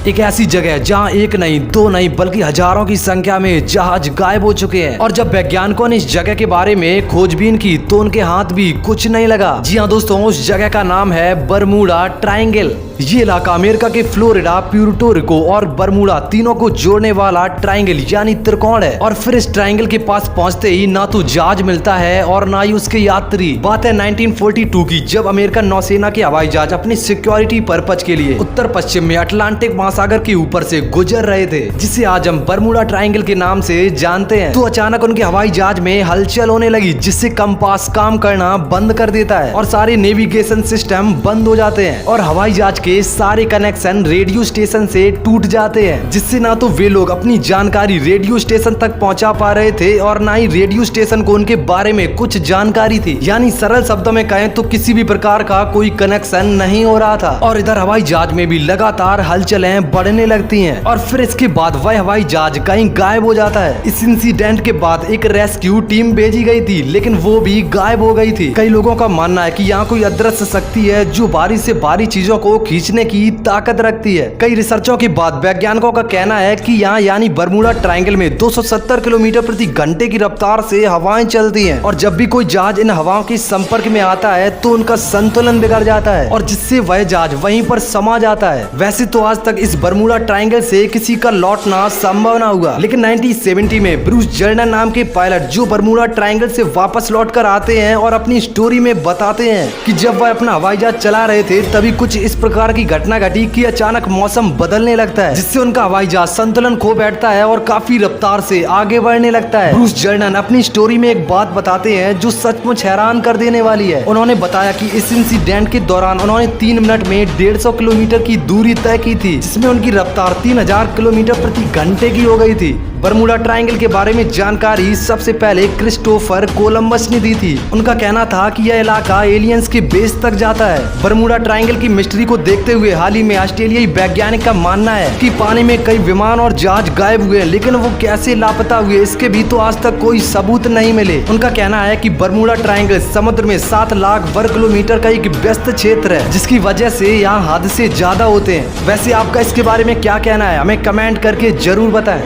एक ऐसी जगह जहां एक नहीं, दो नहीं, बल्कि हजारों की संख्या में जहाज गायब हो चुके हैं। और जब वैज्ञानिकों ने इस जगह के बारे में खोजबीन की तो उनके हाथ भी कुछ नहीं लगा। जी हाँ दोस्तों, उस जगह का नाम है बरमूडा ट्रायंगल। ये इलाका अमेरिका के फ्लोरिडा, प्यूर्टो रिको और बरमूडा तीनों को जोड़ने वाला ट्रायंगल यानी त्रिकोण है। और फिर इस ट्रायंगल के पास पहुंचते ही ना तो जहाज मिलता है और ना ही उसके यात्री। बात है 1942 की, जब अमेरिकन नौसेना के हवाई जहाज अपनी सिक्योरिटी पर्पज के लिए उत्तर पश्चिम में अटलांटिक महासागर के ऊपर से गुजर रहे थे, जिसे आज हम बरमूडा ट्रायंगल के नाम से जानते हैं। तो अचानक उनके हवाई जहाज में हलचल होने लगी, जिससे कंपास काम करना बंद कर देता है और सारे नेविगेशन सिस्टम बंद हो जाते हैं और हवाई जहाज के सारे कनेक्शन रेडियो स्टेशन से टूट जाते हैं, जिससे ना तो वे लोग अपनी जानकारी रेडियो स्टेशन तक पहुंचा पा रहे थे और ना ही रेडियो स्टेशन को उनके बारे में कुछ जानकारी थी। यानी सरल शब्दों में कहें तो किसी भी प्रकार का कोई कनेक्शन नहीं हो रहा था। और इधर हवाई जहाज में भी लगातार हलचलें बढ़ने लगती हैं और फिर इसके बाद वह हवाई जहाज कहीं गायब हो जाता है। इस इंसिडेंट के बाद एक रेस्क्यू टीम भेजी गई थी, लेकिन वो भी गायब हो गई थी। कई लोगों का मानना है कि यहाँ कोई अदृश्य शक्ति है जो भारी से भारी चीजों को खींचने की ताकत रखती है। कई रिसर्चों के बाद वैज्ञानिकों का कहना है कि यहाँ यानी बरमूडा ट्रायंगल में 270 किलोमीटर प्रति घंटे की रफ्तार से हवाएं चलती हैं और जब भी कोई जहाज इन हवाओं के संपर्क में आता है तो उनका संतुलन बिगड़ जाता है और जिससे वह जहाज वहीं पर समा जाता है। वैसे तो आज तक इस बरमूडा ट्रायंगल से किसी का लौटना संभव ना हुआ, लेकिन 1970 में ब्रूस जर्नर नाम के पायलट जो बरमूडा ट्रायंगल से वापस लौट कर आते हैं और अपनी स्टोरी में बताते हैं कि जब वह अपना हवाई जहाज चला रहे थे तभी कुछ इस प्रकार की घटना घटी कि अचानक मौसम बदलने लगता है, जिससे उनका हवाई जहाज संतुलन खो बैठता है और काफी रफ्तार से आगे बढ़ने लगता है। ब्रूस जर्नर अपनी स्टोरी में एक बात बताते हैं जो सचमुच हैरान कर देने वाली है। उन्होंने बताया कि इस इंसिडेंट के दौरान उन्होंने 3 मिनट में 150 किलोमीटर की दूरी तय की थी, जिसमें उनकी रफ्तार 3000 किलोमीटर प्रति घंटे की हो गई थी। बरमूडा ट्रायंगल के बारे में जानकारी सबसे पहले क्रिस्टोफर कोलंबस ने दी थी। उनका कहना था कि यह इलाका एलियंस के बेस तक जाता है। बरमूडा ट्रायंगल की मिस्ट्री को देखते हुए हाल ही में ऑस्ट्रेलियाई वैज्ञानिक का मानना है कि पानी में कई विमान और जहाज गायब हुए, लेकिन वो कैसे लापता हुए इसके भी तो आज तक कोई सबूत नहीं मिले। उनका कहना है कि बरमूडा ट्रायंगल समुद्र में 7 लाख वर्ग किलोमीटर का एक व्यस्त क्षेत्र है, जिसकी वजह से यहाँ हादसे ज्यादा होते हैं। वैसे आपका इसके बारे में क्या कहना है, हमें कमेंट करके जरूर बताएं।